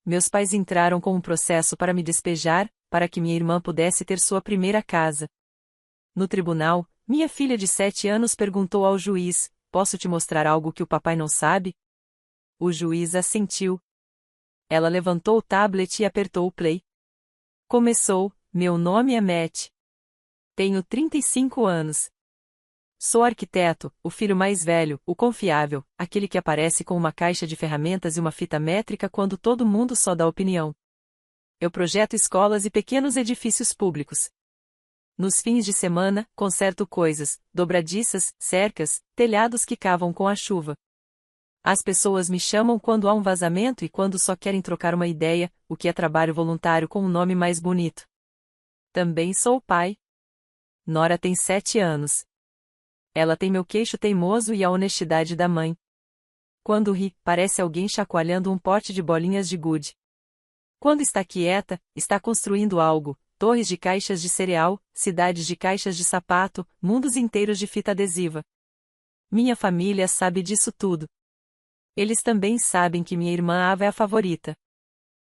Meus pais entraram com um processo para me despejar, para que minha irmã pudesse ter sua primeira casa. No tribunal, minha filha de 7 anos perguntou ao juiz: posso te mostrar algo que o papai não sabe? O juiz assentiu. Ela levantou o tablet e apertou o play. Começou: meu nome é Matt. Tenho 35 anos. Sou arquiteto, o filho mais velho, o confiável, aquele que aparece com uma caixa de ferramentas e uma fita métrica quando todo mundo só dá opinião. Eu projeto escolas e pequenos edifícios públicos. Nos fins de semana, conserto coisas, dobradiças, cercas, telhados que cavam com a chuva. As pessoas me chamam quando há um vazamento e quando só querem trocar uma ideia, o que é trabalho voluntário com um nome mais bonito. Também sou pai. Nora tem 7 anos. Ela tem meu queixo teimoso e a honestidade da mãe. Quando ri, parece alguém chacoalhando um pote de bolinhas de gude. Quando está quieta, está construindo algo: torres de caixas de cereal, cidades de caixas de sapato, mundos inteiros de fita adesiva. Minha família sabe disso tudo. Eles também sabem que minha irmã Ava é a favorita.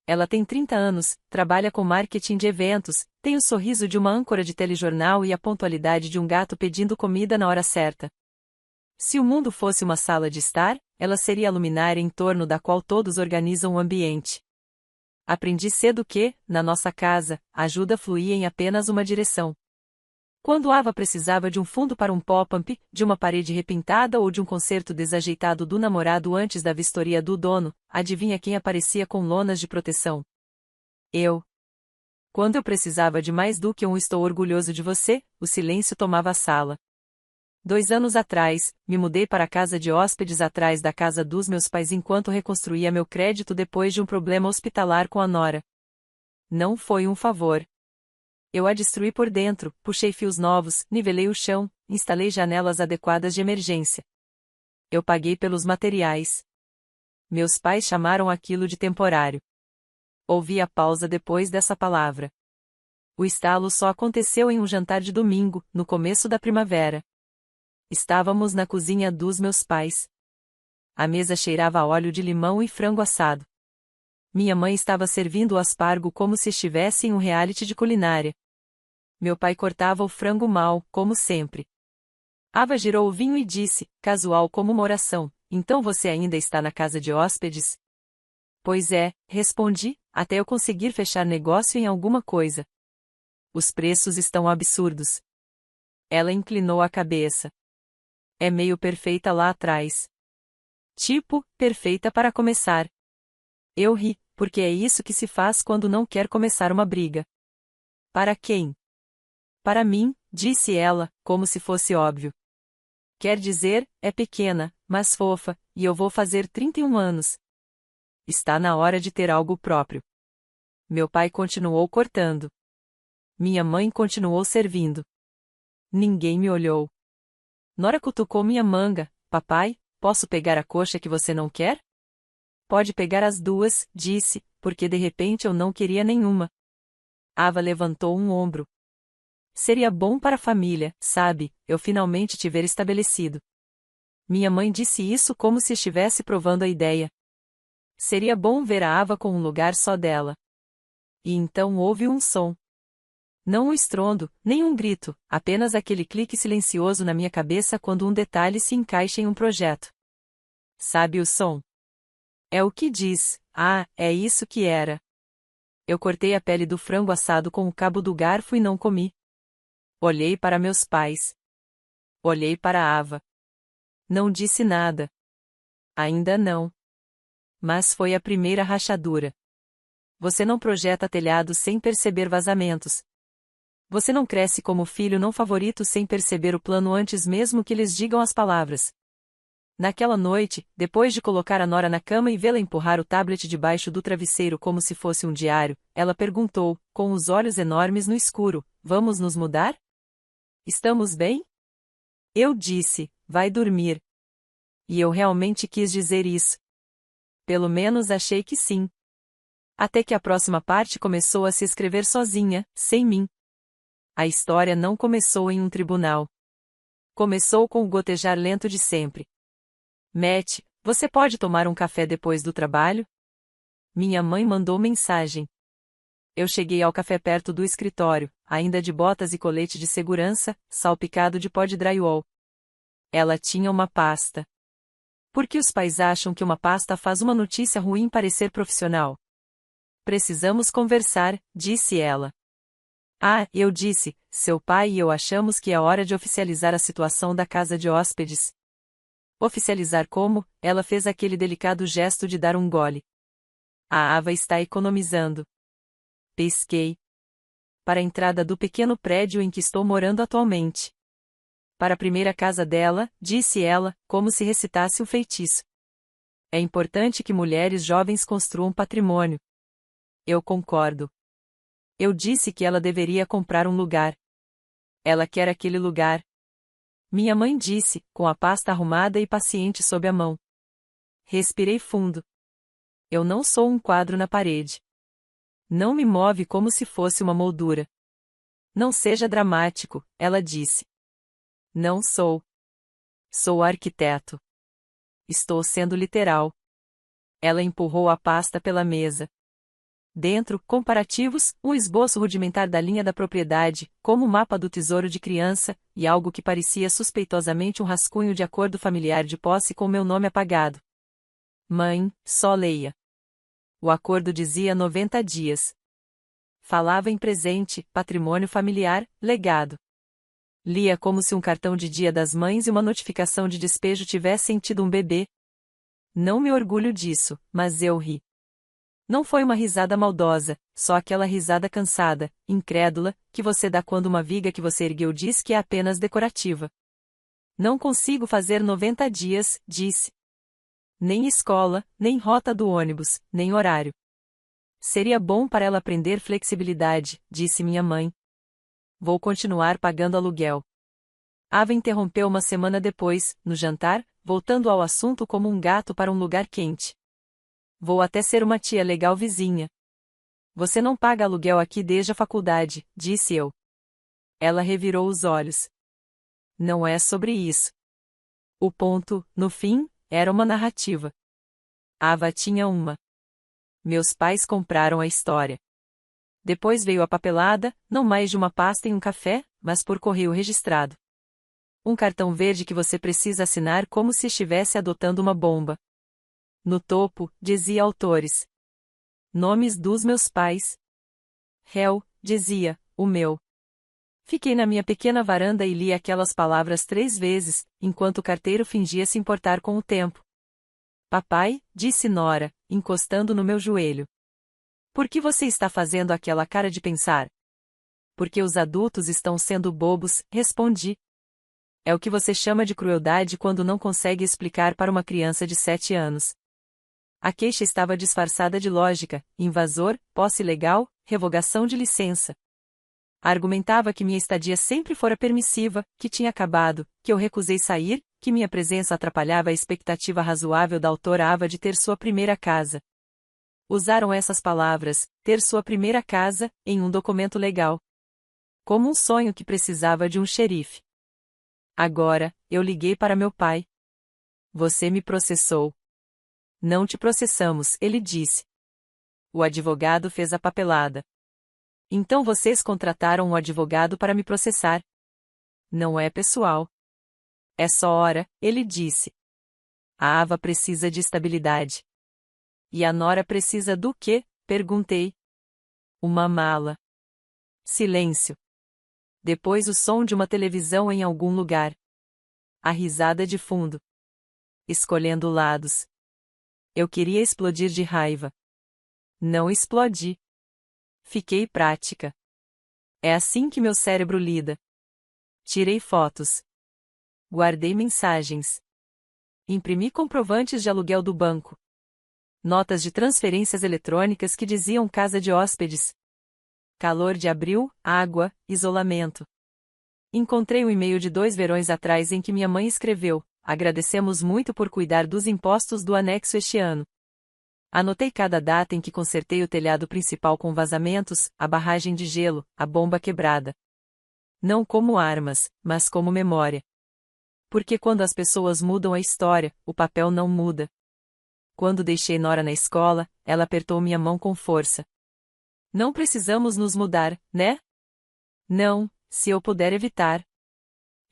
Ela tem 30 anos, trabalha com marketing de eventos, tem o sorriso de uma âncora de telejornal e a pontualidade de um gato pedindo comida na hora certa. Se o mundo fosse uma sala de estar, ela seria a luminária em torno da qual todos organizam o ambiente. Aprendi cedo que, na nossa casa, a ajuda fluía em apenas uma direção. Quando Ava precisava de um fundo para um pop-up, de uma parede repintada ou de um concerto desajeitado do namorado antes da vistoria do dono, adivinha quem aparecia com lonas de proteção? Eu. Quando eu precisava de mais do que um estou orgulhoso de você, o silêncio tomava a sala. 2 anos atrás, me mudei para a casa de hóspedes atrás da casa dos meus pais enquanto reconstruía meu crédito depois de um problema hospitalar com a Nora. Não foi um favor. Eu a destruí por dentro, puxei fios novos, nivelei o chão, instalei janelas adequadas de emergência. Eu paguei pelos materiais. Meus pais chamaram aquilo de temporário. Ouvi a pausa depois dessa palavra. O estalo só aconteceu em um jantar de domingo, no começo da primavera. Estávamos na cozinha dos meus pais. A mesa cheirava a óleo de limão e frango assado. Minha mãe estava servindo o aspargo como se estivesse em um reality de culinária. Meu pai cortava o frango mal, como sempre. Ava girou o vinho e disse, casual como uma oração: então você ainda está na casa de hóspedes? Pois é, respondi, até eu conseguir fechar negócio em alguma coisa. Os preços estão absurdos. Ela inclinou a cabeça. É meio perfeita lá atrás. Tipo, perfeita para começar. Eu ri, porque é isso que se faz quando não quer começar uma briga. Para quem? Para mim, disse ela, como se fosse óbvio. Quer dizer, é pequena, mas fofa, e eu vou fazer 31 anos. Está na hora de ter algo próprio. Meu pai continuou cortando. Minha mãe continuou servindo. Ninguém me olhou. Nora cutucou minha manga. Papai, posso pegar a coxa que você não quer? Pode pegar as duas, disse, porque de repente eu não queria nenhuma. Ava levantou um ombro. Seria bom para a família, sabe, eu finalmente te ver estabelecido. Minha mãe disse isso como se estivesse provando a ideia. Seria bom ver a Ava com um lugar só dela. E então houve um som. Não um estrondo, nem um grito, apenas aquele clique silencioso na minha cabeça quando um detalhe se encaixa em um projeto. Sabe o som? É o que diz, ah, é isso que era. Eu cortei a pele do frango assado com o cabo do garfo e não comi. Olhei para meus pais. Olhei para a Ava. Não disse nada. Ainda não. Mas foi a primeira rachadura. Você não projeta telhados sem perceber vazamentos. Você não cresce como filho não favorito sem perceber o plano antes mesmo que lhes digam as palavras. Naquela noite, depois de colocar a Nora na cama e vê-la empurrar o tablet debaixo do travesseiro como se fosse um diário, ela perguntou, com os olhos enormes no escuro, vamos nos mudar? Estamos bem? Eu disse, vai dormir. E eu realmente quis dizer isso. Pelo menos achei que sim. Até que a próxima parte começou a se escrever sozinha, sem mim. A história não começou em um tribunal. Começou com o gotejar lento de sempre. Matt, você pode tomar um café depois do trabalho? Minha mãe mandou mensagem. Eu cheguei ao café perto do escritório, ainda de botas e colete de segurança, salpicado de pó de drywall. Ela tinha uma pasta. Por que os pais acham que uma pasta faz uma notícia ruim parecer profissional? Precisamos conversar, disse ela. Ah, eu disse, seu pai e eu achamos que é hora de oficializar a situação da casa de hóspedes. Oficializar como? Ela fez aquele delicado gesto de dar um gole. A Ava está economizando. Pesquei. Para a entrada do pequeno prédio em que estou morando atualmente. Para a primeira casa dela, disse ela, como se recitasse um feitiço. É importante que mulheres jovens construam patrimônio. Eu concordo. Eu disse que ela deveria comprar um lugar. Ela quer aquele lugar. Minha mãe disse, com a pasta arrumada e paciente sob a mão. Respirei fundo. Eu não sou um quadro na parede. Não me move como se fosse uma moldura. Não seja dramático, ela disse. Não sou. Sou arquiteto. Estou sendo literal. Ela empurrou a pasta pela mesa. Dentro, comparativos, um esboço rudimentar da linha da propriedade, como o mapa do tesouro de criança, e algo que parecia suspeitosamente um rascunho de acordo familiar de posse com meu nome apagado. Mãe, só leia. O acordo dizia 90 dias. Falava em presente, patrimônio familiar, legado. Lia como se um cartão de Dia das Mães e uma notificação de despejo tivessem tido um bebê. Não me orgulho disso, mas eu ri. Não foi uma risada maldosa, só aquela risada cansada, incrédula, que você dá quando uma viga que você ergueu diz que é apenas decorativa. Não consigo fazer 90 dias, disse. Nem escola, nem rota do ônibus, nem horário. Seria bom para ela aprender flexibilidade, disse minha mãe. Vou continuar pagando aluguel. Ava interrompeu uma semana depois, no jantar, voltando ao assunto como um gato para um lugar quente. Vou até ser uma tia legal vizinha. Você não paga aluguel aqui desde a faculdade, disse eu. Ela revirou os olhos. Não é sobre isso. O ponto, no fim, era uma narrativa. Ava tinha uma. Meus pais compraram a história. Depois veio a papelada, não mais de uma pasta em um café, mas por correio registrado. Um cartão verde que você precisa assinar como se estivesse adotando uma bomba. No topo, dizia autores. Nomes dos meus pais. Réu, dizia, o meu. Fiquei na minha pequena varanda e li aquelas palavras 3 vezes, enquanto o carteiro fingia se importar com o tempo. Papai, disse Nora, encostando no meu joelho. Por que você está fazendo aquela cara de pensar? Porque os adultos estão sendo bobos, respondi. É o que você chama de crueldade quando não consegue explicar para uma criança de 7 anos. A queixa estava disfarçada de lógica, invasor, posse ilegal, revogação de licença. Argumentava que minha estadia sempre fora permissiva, que tinha acabado, que eu recusei sair, que minha presença atrapalhava a expectativa razoável da autora Ava de ter sua primeira casa. Usaram essas palavras, ter sua primeira casa, em um documento legal. Como um sonho que precisava de um xerife. Agora, eu liguei para meu pai. Você me processou. Não te processamos, ele disse. O advogado fez a papelada. Então vocês contrataram um advogado para me processar. Não é pessoal. É só hora, ele disse. A Ava precisa de estabilidade. E a Nora precisa do quê? Perguntei. Uma mala. Silêncio. Depois o som de uma televisão em algum lugar. A risada de fundo. Escolhendo lados. Eu queria explodir de raiva. Não explodi. Fiquei prática. É assim que meu cérebro lida. Tirei fotos. Guardei mensagens. Imprimi comprovantes de aluguel do banco. Notas de transferências eletrônicas que diziam casa de hóspedes. Calor de abril, água, isolamento. Encontrei um e-mail de 2 verões atrás em que minha mãe escreveu: agradecemos muito por cuidar dos impostos do anexo este ano. Anotei cada data em que consertei o telhado principal com vazamentos, a barragem de gelo, a bomba quebrada. Não como armas, mas como memória. Porque quando as pessoas mudam a história, o papel não muda. Quando deixei Nora na escola, ela apertou minha mão com força. Não precisamos nos mudar, né? Não, se eu puder evitar.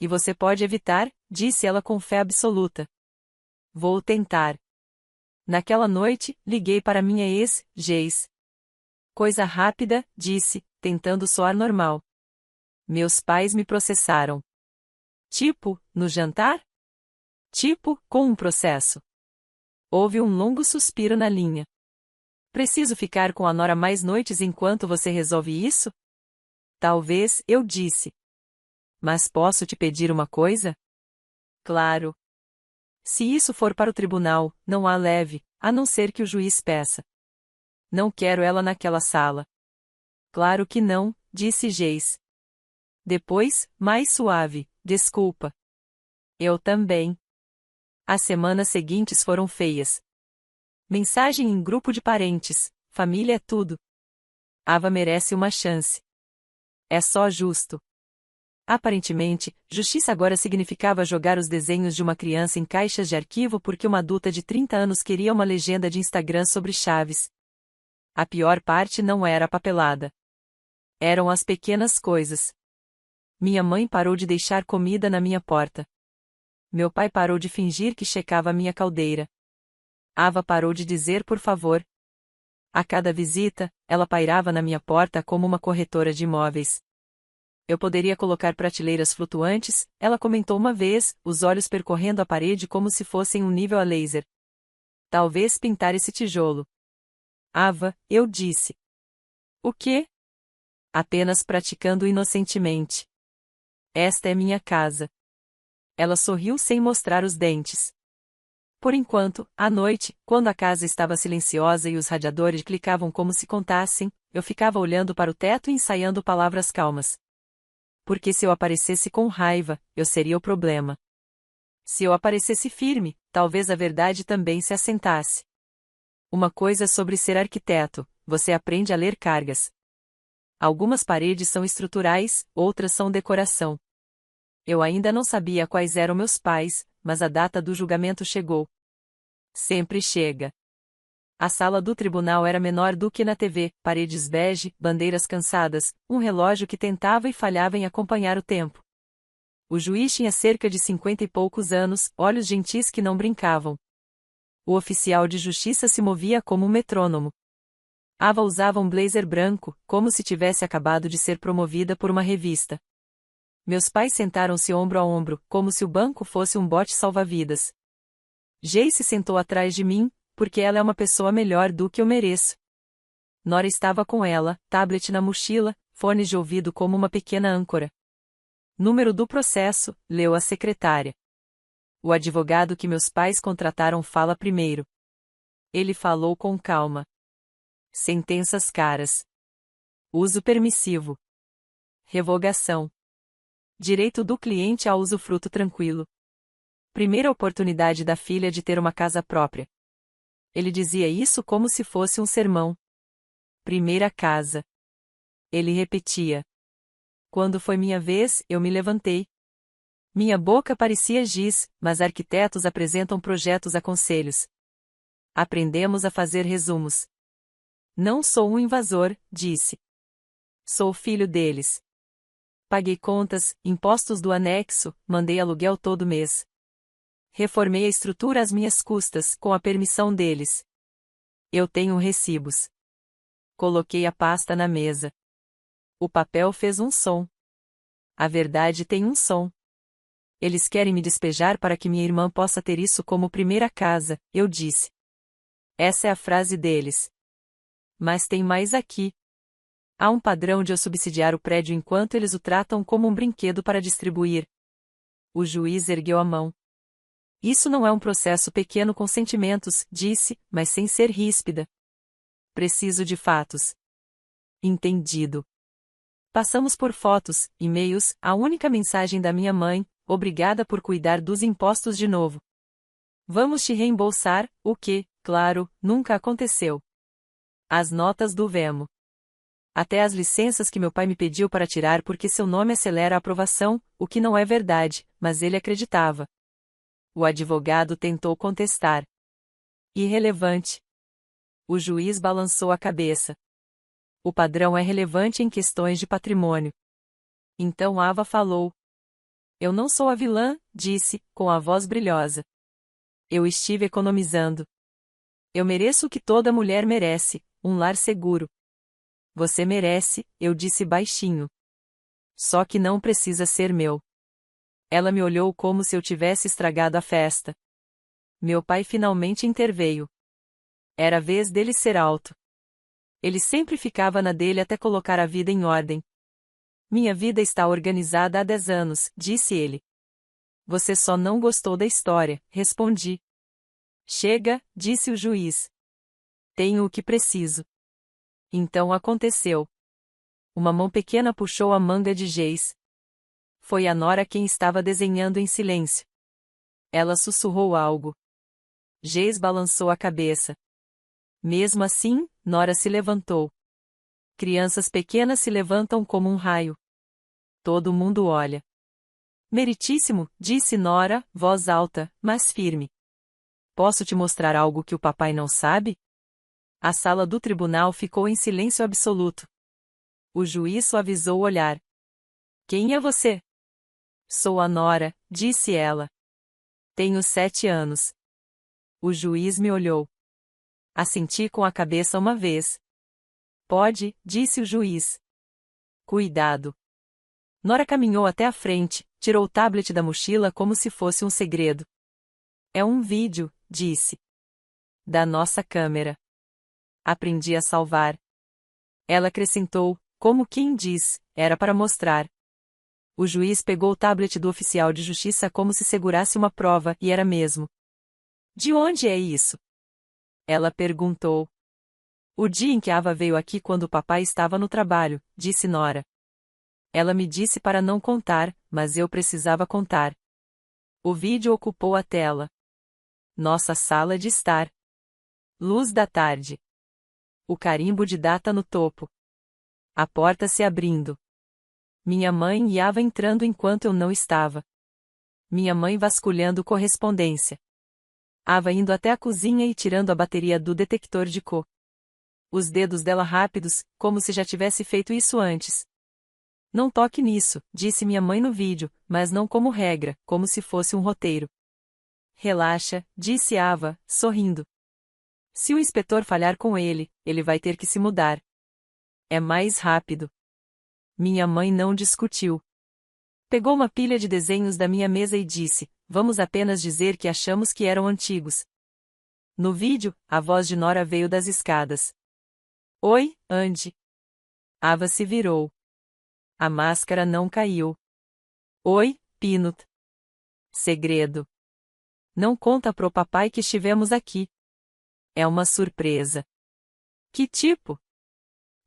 E você pode evitar, disse ela com fé absoluta. Vou tentar. Naquela noite, liguei para minha ex, Jace. Coisa rápida, disse, tentando soar normal. Meus pais me processaram. Tipo, no jantar? Tipo, com um processo. Houve um longo suspiro na linha. Preciso ficar com a Nora mais noites enquanto você resolve isso? Talvez, eu disse. Mas posso te pedir uma coisa? Claro. Se isso for para o tribunal, não há leve, a não ser que o juiz peça. Não quero ela naquela sala. Claro que não, disse Jace. Depois, mais suave, desculpa. Eu também. As semanas seguintes foram feias. Mensagem em grupo de parentes, família é tudo. Ava merece uma chance. É só justo. Aparentemente, justiça agora significava jogar os desenhos de uma criança em caixas de arquivo porque uma adulta de 30 anos queria uma legenda de Instagram sobre Chaves. A pior parte não era a papelada. Eram as pequenas coisas. Minha mãe parou de deixar comida na minha porta. Meu pai parou de fingir que checava a minha caldeira. Ava parou de dizer por favor. A cada visita, ela pairava na minha porta como uma corretora de imóveis. Eu poderia colocar prateleiras flutuantes, ela comentou uma vez, os olhos percorrendo a parede como se fossem um nível a laser. Talvez pintar esse tijolo. Ava, eu disse. O quê? Apenas praticando inocentemente. Esta é minha casa. Ela sorriu sem mostrar os dentes. Por enquanto, à noite, quando a casa estava silenciosa e os radiadores clicavam como se contassem, eu ficava olhando para o teto e ensaiando palavras calmas. Porque se eu aparecesse com raiva, eu seria o problema. Se eu aparecesse firme, talvez a verdade também se assentasse. Uma coisa sobre ser arquiteto, você aprende a ler cargas. Algumas paredes são estruturais, outras são decoração. Eu ainda não sabia quais eram meus pais, mas a data do julgamento chegou. Sempre chega. A sala do tribunal era menor do que na TV, paredes bege, bandeiras cansadas, um relógio que tentava e falhava em acompanhar o tempo. O juiz tinha cerca de 50 e poucos anos, olhos gentis que não brincavam. O oficial de justiça se movia como um metrônomo. Ava usava um blazer branco, como se tivesse acabado de ser promovida por uma revista. Meus pais sentaram-se ombro a ombro, como se o banco fosse um bote salva-vidas. Jace sentou atrás de mim, porque ela é uma pessoa melhor do que eu mereço. Nora estava com ela, tablet na mochila, fones de ouvido como uma pequena âncora. Número do processo, leu a secretária. O advogado que meus pais contrataram fala primeiro. Ele falou com calma. Sentenças caras. Uso permissivo. Revogação. Direito do cliente ao usufruto tranquilo. Primeira oportunidade da filha de ter uma casa própria. Ele dizia isso como se fosse um sermão. Primeira casa. Ele repetia. Quando foi minha vez, eu me levantei. Minha boca parecia giz, mas arquitetos apresentam projetos a conselhos. Aprendemos a fazer resumos. Não sou um invasor, disse. Sou filho deles. Paguei contas, impostos do anexo, mandei aluguel todo mês. Reformei a estrutura às minhas custas, com a permissão deles. Eu tenho recibos. Coloquei a pasta na mesa. O papel fez um som. A verdade tem um som. Eles querem me despejar para que minha irmã possa ter isso como primeira casa, eu disse. Essa é a frase deles. Mas tem mais aqui. Há um padrão de eu subsidiar o prédio enquanto eles o tratam como um brinquedo para distribuir. O juiz ergueu a mão. Isso não é um processo pequeno com sentimentos, disse, mas sem ser ríspida. Preciso de fatos. Entendido. Passamos por fotos, e-mails, a única mensagem da minha mãe, obrigada por cuidar dos impostos de novo. Vamos te reembolsar, o que, claro, nunca aconteceu. As notas do Vemo. Até as licenças que meu pai me pediu para tirar porque seu nome acelera a aprovação, o que não é verdade, mas ele acreditava. O advogado tentou contestar. Irrelevante. O juiz balançou a cabeça. O padrão é relevante em questões de patrimônio. Então Ava falou. Eu não sou a vilã, disse, com a voz brilhosa. Eu estive economizando. Eu mereço o que toda mulher merece, um lar seguro. Você merece, eu disse baixinho. Só que não precisa ser meu. Ela me olhou como se eu tivesse estragado a festa. Meu pai finalmente interveio. Era a vez dele ser alto. Ele sempre ficava na dele até colocar a vida em ordem. Minha vida está organizada há 10 anos, disse ele. Você só não gostou da história, respondi. Chega, disse o juiz. Tenho o que preciso. Então aconteceu. Uma mão pequena puxou a manga de Geis. Foi a Nora quem estava desenhando em silêncio. Ela sussurrou algo. Geis balançou a cabeça. Mesmo assim, Nora se levantou. Crianças pequenas se levantam como um raio. Todo mundo olha. Meritíssimo, disse Nora, voz alta, mas firme. Posso te mostrar algo que o papai não sabe? A sala do tribunal ficou em silêncio absoluto. O juiz suavizou o olhar. Quem é você? Sou a Nora, disse ela. Tenho 7 anos. O juiz me olhou. Assenti com a cabeça uma vez. Pode, disse o juiz. Cuidado. Nora caminhou até a frente, tirou o tablet da mochila como se fosse um segredo. É um vídeo, disse. Da nossa câmera. Aprendi a salvar. Ela acrescentou, como quem diz, era para mostrar. O juiz pegou o tablet do oficial de justiça como se segurasse uma prova, e era mesmo. De onde é isso? Ela perguntou. O dia em que Ava veio aqui quando o papai estava no trabalho, disse Nora. Ela me disse para não contar, mas eu precisava contar. O vídeo ocupou a tela. Nossa sala de estar. Luz da tarde. O carimbo de data no topo. A porta se abrindo. Minha mãe e Ava entrando enquanto eu não estava. Minha mãe vasculhando correspondência. Ava indo até a cozinha e tirando a bateria do detector de cor. Os dedos dela rápidos, como se já tivesse feito isso antes. Não toque nisso, disse minha mãe no vídeo, mas não como regra, como se fosse um roteiro. Relaxa, disse Ava, sorrindo. Se o inspetor falhar com ele, ele vai ter que se mudar. É mais rápido. Minha mãe não discutiu. Pegou uma pilha de desenhos da minha mesa e disse, vamos apenas dizer que achamos que eram antigos. No vídeo, a voz de Nora veio das escadas. Oi, Andy. Ava se virou. A máscara não caiu. Oi, Peanut. Segredo. Não conta pro papai que estivemos aqui. É uma surpresa. Que tipo?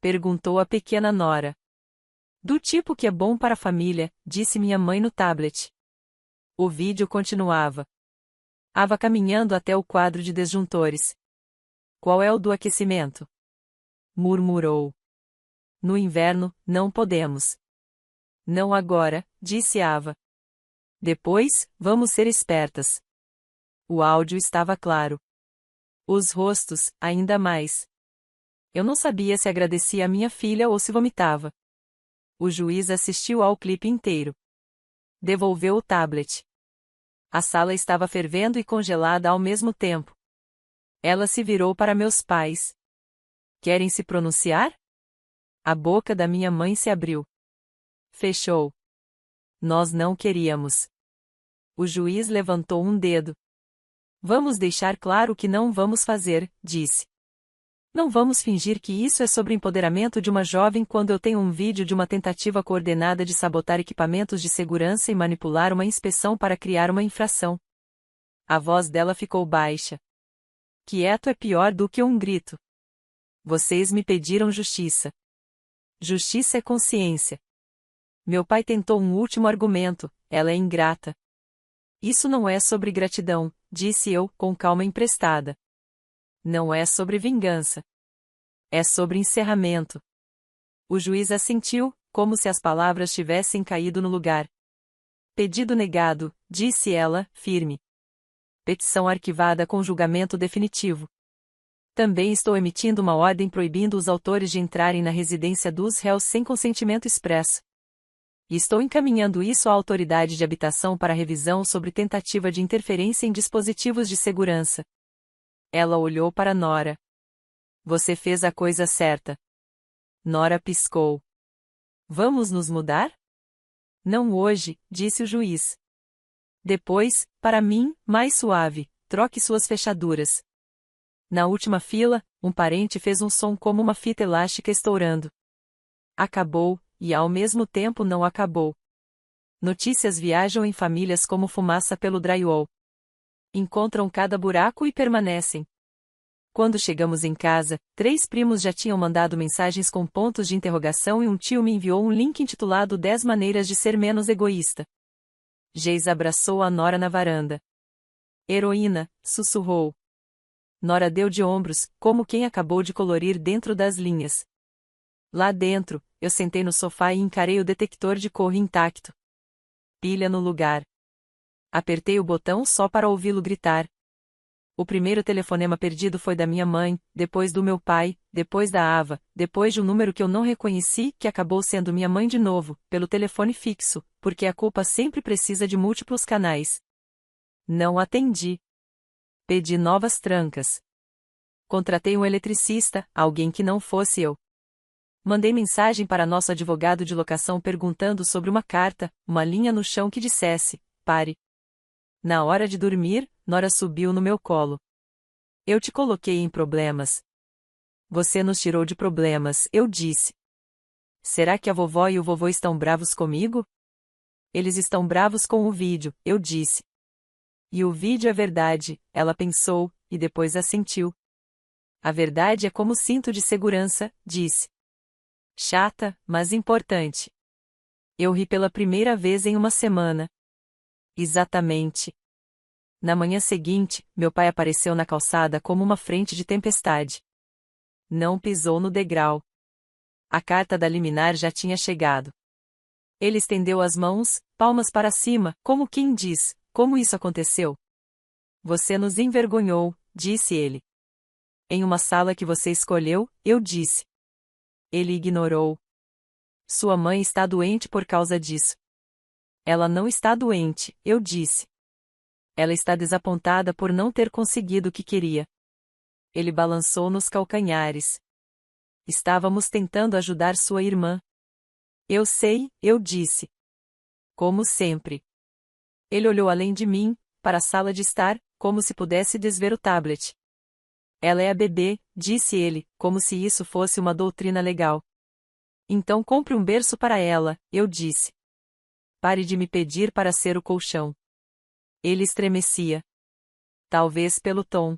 Perguntou a pequena Nora. Do tipo que é bom para a família, disse minha mãe no tablet. O vídeo continuava. Ava caminhando até o quadro de desjuntores. Qual é o do aquecimento? Murmurou. No inverno, não podemos. Não agora, disse Ava. Depois, vamos ser espertas. O áudio estava claro. Os rostos, ainda mais. Eu não sabia se agradecia a minha filha ou se vomitava. O juiz assistiu ao clipe inteiro. Devolveu o tablet. A sala estava fervendo e congelada ao mesmo tempo. Ela se virou para meus pais. Querem se pronunciar? A boca da minha mãe se abriu. Fechou. Nós não queríamos. O juiz levantou um dedo. Vamos deixar claro que não vamos fazer, disse. Não vamos fingir que isso é sobre empoderamento de uma jovem quando eu tenho um vídeo de uma tentativa coordenada de sabotar equipamentos de segurança e manipular uma inspeção para criar uma infração. A voz dela ficou baixa. Quieto é pior do que um grito. Vocês me pediram justiça. Justiça é consciência. Meu pai tentou um último argumento, ela é ingrata. Isso não é sobre gratidão, disse eu, com calma emprestada. Não é sobre vingança. É sobre encerramento. O juiz assentiu, como se as palavras tivessem caído no lugar. Pedido negado, disse ela, firme. Petição arquivada com julgamento definitivo. Também estou emitindo uma ordem proibindo os autores de entrarem na residência dos réus sem consentimento expresso. E estou encaminhando isso à autoridade de habitação para revisão sobre tentativa de interferência em dispositivos de segurança. Ela olhou para Nora. Você fez a coisa certa. Nora piscou. Vamos nos mudar? Não hoje, disse o juiz. Depois, para mim, mais suave, troque suas fechaduras. Na última fila, um parente fez um som como uma fita elástica estourando. Acabou, e ao mesmo tempo não acabou. Notícias viajam em famílias como fumaça pelo drywall. Encontram cada buraco e permanecem. Quando chegamos em casa, 3 primos já tinham mandado mensagens com pontos de interrogação e um tio me enviou um link intitulado 10 maneiras de ser menos egoísta. Geis abraçou a Nora na varanda. Heroína, sussurrou. Nora deu de ombros, como quem acabou de colorir dentro das linhas. Lá dentro, eu sentei no sofá e encarei o detector de cor intacto. Pilha no lugar. Apertei o botão só para ouvi-lo gritar. O primeiro telefonema perdido foi da minha mãe, depois do meu pai, depois da Ava, depois de um número que eu não reconheci que acabou sendo minha mãe de novo, pelo telefone fixo, porque a culpa sempre precisa de múltiplos canais. Não atendi. Pedi novas trancas. Contratei um eletricista, alguém que não fosse eu. Mandei mensagem para nosso advogado de locação perguntando sobre uma carta, uma linha no chão que dissesse: pare. Na hora de dormir, Nora subiu no meu colo. Eu te coloquei em problemas. Você nos tirou de problemas, eu disse. Será que a vovó e o vovô estão bravos comigo? Eles estão bravos com o vídeo, eu disse. E o vídeo é verdade, ela pensou, e depois assentiu. A verdade é como cinto de segurança, disse. Chata, mas importante. Eu ri pela primeira vez em uma semana. Exatamente. Na manhã seguinte, meu pai apareceu na calçada como uma frente de tempestade. Não pisou no degrau. A carta da liminar já tinha chegado. Ele estendeu as mãos, palmas para cima, como quem diz: como isso aconteceu? Você nos envergonhou, disse ele. Em uma sala que você escolheu, eu disse. Ele ignorou. Sua mãe está doente por causa disso. Ela não está doente, eu disse. Ela está desapontada por não ter conseguido o que queria. Ele balançou nos calcanhares. Estávamos tentando ajudar sua irmã. Eu sei, eu disse. Como sempre. Ele olhou além de mim, para a sala de estar, como se pudesse desver o tablet. Ela é a bebê, disse ele, como se isso fosse uma doutrina legal. Então compre um berço para ela, eu disse. Pare de me pedir para ser o colchão. Ele estremecia. Talvez pelo tom.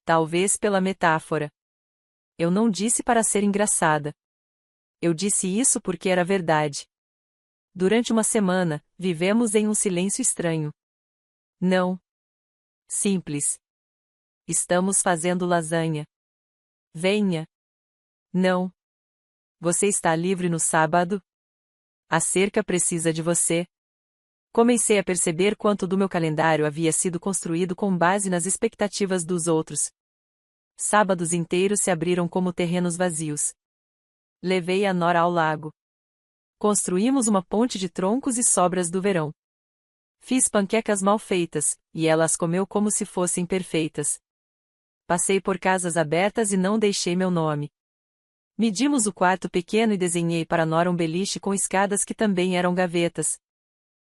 Talvez pela metáfora. Eu não disse para ser engraçada. Eu disse isso porque era verdade. Durante uma semana, vivemos em um silêncio estranho. Não. Simples. Estamos fazendo lasanha. Venha. Não. Você está livre no sábado? A cerca precisa de você. Comecei a perceber quanto do meu calendário havia sido construído com base nas expectativas dos outros. Sábados inteiros se abriram como terrenos vazios. Levei a Nora ao lago. Construímos uma ponte de troncos e sobras do verão. Fiz panquecas mal feitas, e ela as comeu como se fossem perfeitas. Passei por casas abertas e não deixei meu nome. Medimos o quarto pequeno e desenhei para Nora um beliche com escadas que também eram gavetas.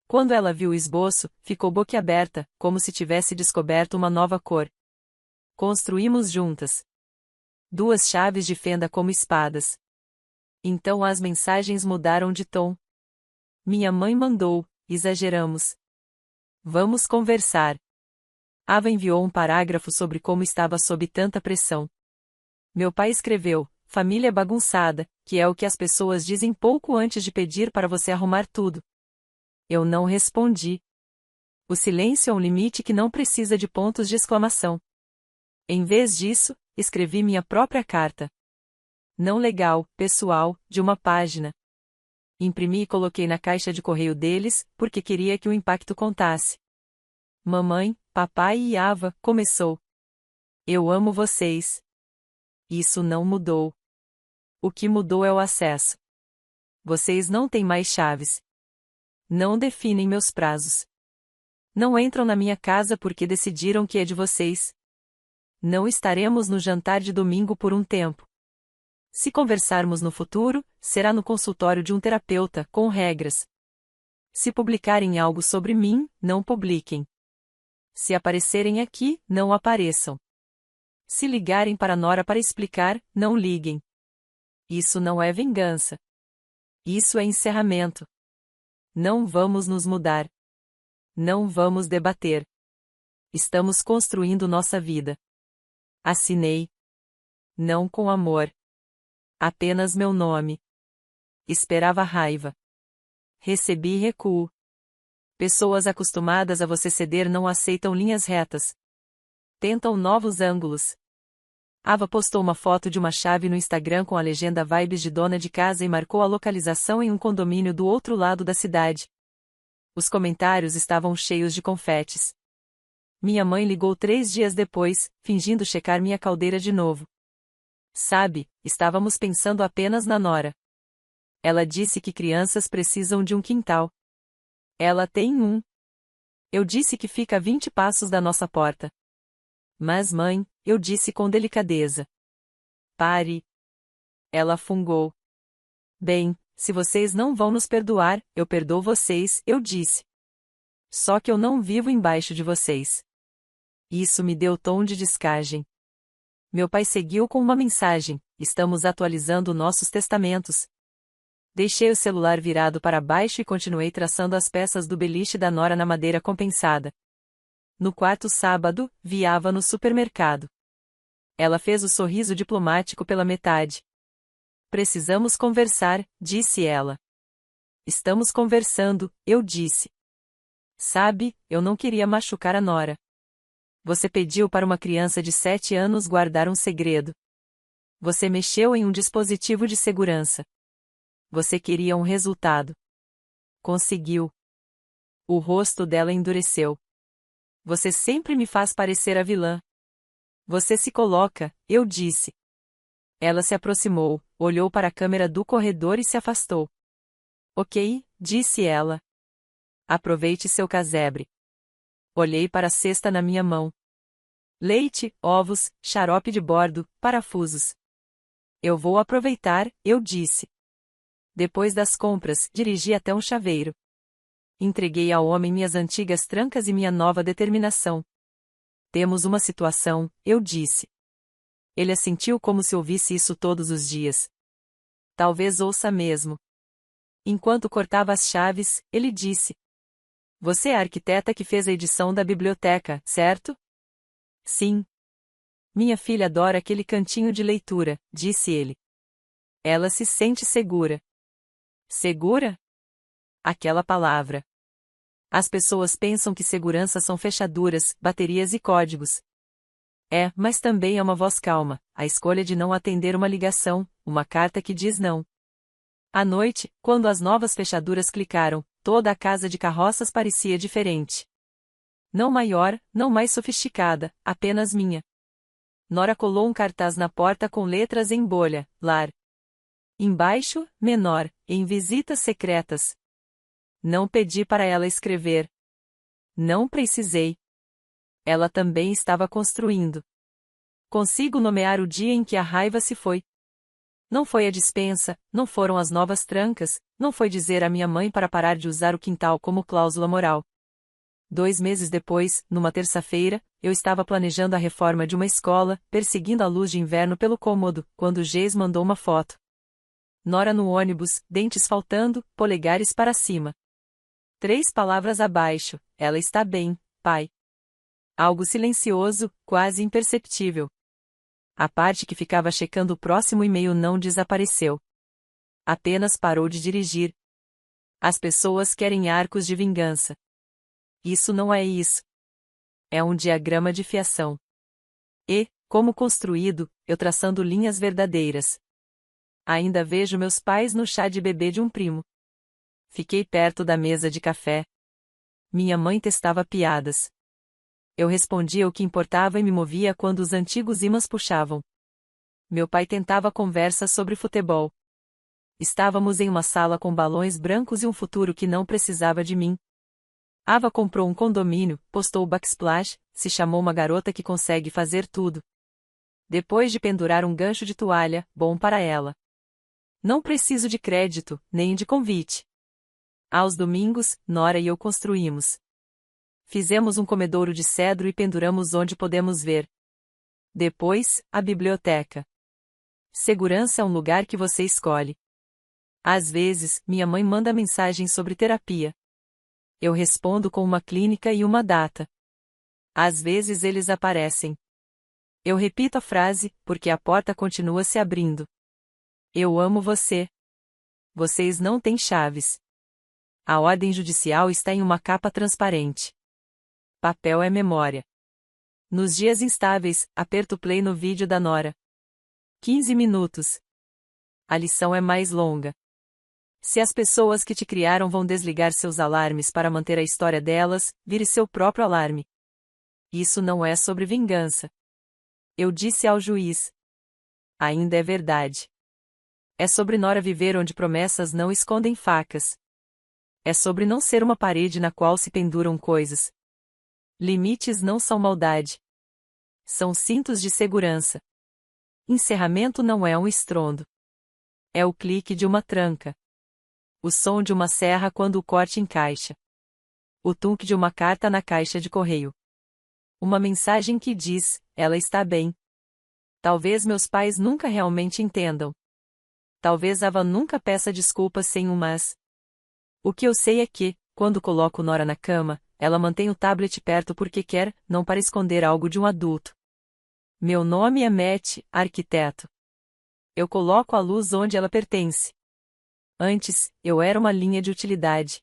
Quando ela viu o esboço, ficou boquiaberta, como se tivesse descoberto uma nova cor. Construímos juntas. 2 chaves de fenda como espadas. Então as mensagens mudaram de tom. Minha mãe mandou: exageramos. Vamos conversar. Ava enviou um parágrafo sobre como estava sob tanta pressão. Meu pai escreveu: família bagunçada, que é o que as pessoas dizem pouco antes de pedir para você arrumar tudo. Eu não respondi. O silêncio é um limite que não precisa de pontos de exclamação. Em vez disso, escrevi minha própria carta. Não legal, pessoal, de uma página. Imprimi e coloquei na caixa de correio deles, porque queria que o impacto contasse. Mamãe, Papai e Ava, começou. Eu amo vocês. Isso não mudou. O que mudou é o acesso. Vocês não têm mais chaves. Não definem meus prazos. Não entram na minha casa porque decidiram que é de vocês. Não estaremos no jantar de domingo por um tempo. Se conversarmos no futuro, será no consultório de um terapeuta, com regras. Se publicarem algo sobre mim, não publiquem. Se aparecerem aqui, não apareçam. Se ligarem para Nora para explicar, não liguem. Isso não é vingança. Isso é encerramento. Não vamos nos mudar. Não vamos debater. Estamos construindo nossa vida. Assinei. Não com amor. Apenas meu nome. Esperava raiva. Recebi recuo. Pessoas acostumadas a você ceder não aceitam linhas retas. Tentam novos ângulos. Ava postou uma foto de uma chave no Instagram com a legenda Vibes de dona de casa e marcou a localização em um condomínio do outro lado da cidade. Os comentários estavam cheios de confetes. Minha mãe ligou 3 dias depois, fingindo checar minha caldeira de novo. Sabe, estávamos pensando apenas na Nora. Ela disse que crianças precisam de um quintal. Ela tem um. Eu disse que fica a 20 passos da nossa porta. Mas mãe, eu disse com delicadeza. Pare. Ela fungou. Bem, se vocês não vão nos perdoar, eu perdoo vocês, eu disse. Só que eu não vivo embaixo de vocês. Isso me deu tom de descagem. Meu pai seguiu com uma mensagem: estamos atualizando nossos testamentos. Deixei o celular virado para baixo e continuei traçando as peças do beliche da Nora na madeira compensada. No quarto sábado, vi Ava no supermercado. Ela fez o sorriso diplomático pela metade. Precisamos conversar, disse ela. Estamos conversando, eu disse. Sabe, eu não queria machucar a Nora. Você pediu para uma criança de 7 anos guardar um segredo. Você mexeu em um dispositivo de segurança. Você queria um resultado. Conseguiu. O rosto dela endureceu. Você sempre me faz parecer a vilã. Você se coloca, eu disse. Ela se aproximou, olhou para a câmera do corredor e se afastou. Ok, disse ela. Aproveite seu casebre. Olhei para a cesta na minha mão. Leite, ovos, xarope de bordo, parafusos. Eu vou aproveitar, eu disse. Depois das compras, dirigi até um chaveiro. Entreguei ao homem minhas antigas trancas e minha nova determinação. Temos uma situação, eu disse. Ele assentiu como se ouvisse isso todos os dias. Talvez ouça mesmo. Enquanto cortava as chaves, ele disse. Você é a arquiteta que fez a edição da biblioteca, certo? Sim. Minha filha adora aquele cantinho de leitura, disse ele. Ela se sente segura. Segura? Aquela palavra. As pessoas pensam que segurança são fechaduras, baterias e códigos. É, mas também é uma voz calma, a escolha de não atender uma ligação, uma carta que diz não. À noite, quando as novas fechaduras clicaram, toda a casa de carroças parecia diferente. Não maior, não mais sofisticada, apenas minha. Nora colou um cartaz na porta com letras em bolha, lar. Embaixo, menor, em visitas secretas. Não pedi para ela escrever. Não precisei. Ela também estava construindo. Consigo nomear o dia em que a raiva se foi. Não foi a dispensa, não foram as novas trancas, não foi dizer à minha mãe para parar de usar o quintal como cláusula moral. 2 meses depois, numa terça-feira, eu estava planejando a reforma de uma escola, perseguindo a luz de inverno pelo cômodo, quando Geis mandou uma foto. Nora no ônibus, dentes faltando, polegares para cima. 3 palavras abaixo, ela está bem, pai. Algo silencioso, quase imperceptível. A parte que ficava checando o próximo e-mail não desapareceu. Apenas parou de dirigir. As pessoas querem arcos de vingança. Isso não é isso. É um diagrama de fiação. E, como construído, eu traçando linhas verdadeiras. Ainda vejo meus pais no chá de bebê de um primo. Fiquei perto da mesa de café. Minha mãe testava piadas. Eu respondia o que importava e me movia quando os antigos ímãs puxavam. Meu pai tentava conversa sobre futebol. Estávamos em uma sala com balões brancos e um futuro que não precisava de mim. Ava comprou um condomínio, postou o backsplash, se chamou uma garota que consegue fazer tudo. Depois de pendurar um gancho de toalha, bom para ela. Não preciso de crédito, nem de convite. Aos domingos, Nora e eu construímos. Fizemos um comedouro de cedro e penduramos onde podemos ver. Depois, a biblioteca. Segurança é um lugar que você escolhe. Às vezes, minha mãe manda mensagem sobre terapia. Eu respondo com uma clínica e uma data. Às vezes eles aparecem. Eu repito a frase, porque a porta continua se abrindo. Eu amo você. Vocês não têm chaves. A ordem judicial está em uma capa transparente. Papel é memória. Nos dias instáveis, aperto play no vídeo da Nora. 15 minutos. A lição é mais longa. Se as pessoas que te criaram vão desligar seus alarmes para manter a história delas, vire seu próprio alarme. Isso não é sobre vingança. Eu disse ao juiz. Ainda é verdade. É sobre Nora viver onde promessas não escondem facas. É sobre não ser uma parede na qual se penduram coisas. Limites não são maldade. São cintos de segurança. Encerramento não é um estrondo. É o clique de uma tranca. O som de uma serra quando o corte encaixa. O tunc de uma carta na caixa de correio. Uma mensagem que diz, ela está bem. Talvez meus pais nunca realmente entendam. Talvez Ava nunca peça desculpas sem um mas. O que eu sei é que, quando coloco Nora na cama, ela mantém o tablet perto porque quer, não para esconder algo de um adulto. Meu nome é Matt, arquiteto. Eu coloco a luz onde ela pertence. Antes, eu era uma linha de utilidade.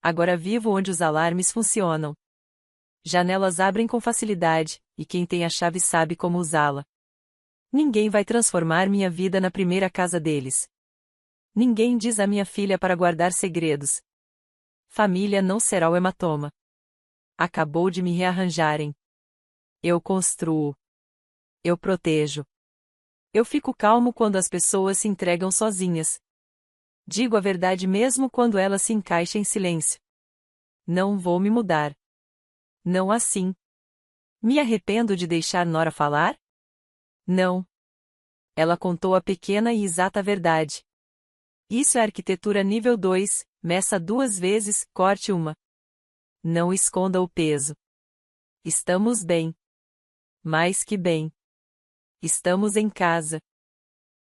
Agora vivo onde os alarmes funcionam. Janelas abrem com facilidade, e quem tem a chave sabe como usá-la. Ninguém vai transformar minha vida na primeira casa deles. Ninguém diz à minha filha para guardar segredos. Família não será o hematoma. Acabou de me rearranjarem. Eu construo. Eu protejo. Eu fico calmo quando as pessoas se entregam sozinhas. Digo a verdade mesmo quando ela se encaixa em silêncio. Não vou me mudar. Não assim. Me arrependo de deixar Nora falar? Não. Ela contou a pequena e exata verdade. Isso é arquitetura nível 2, meça 2 vezes, corte uma. Não esconda o peso. Estamos bem. Mais que bem. Estamos em casa.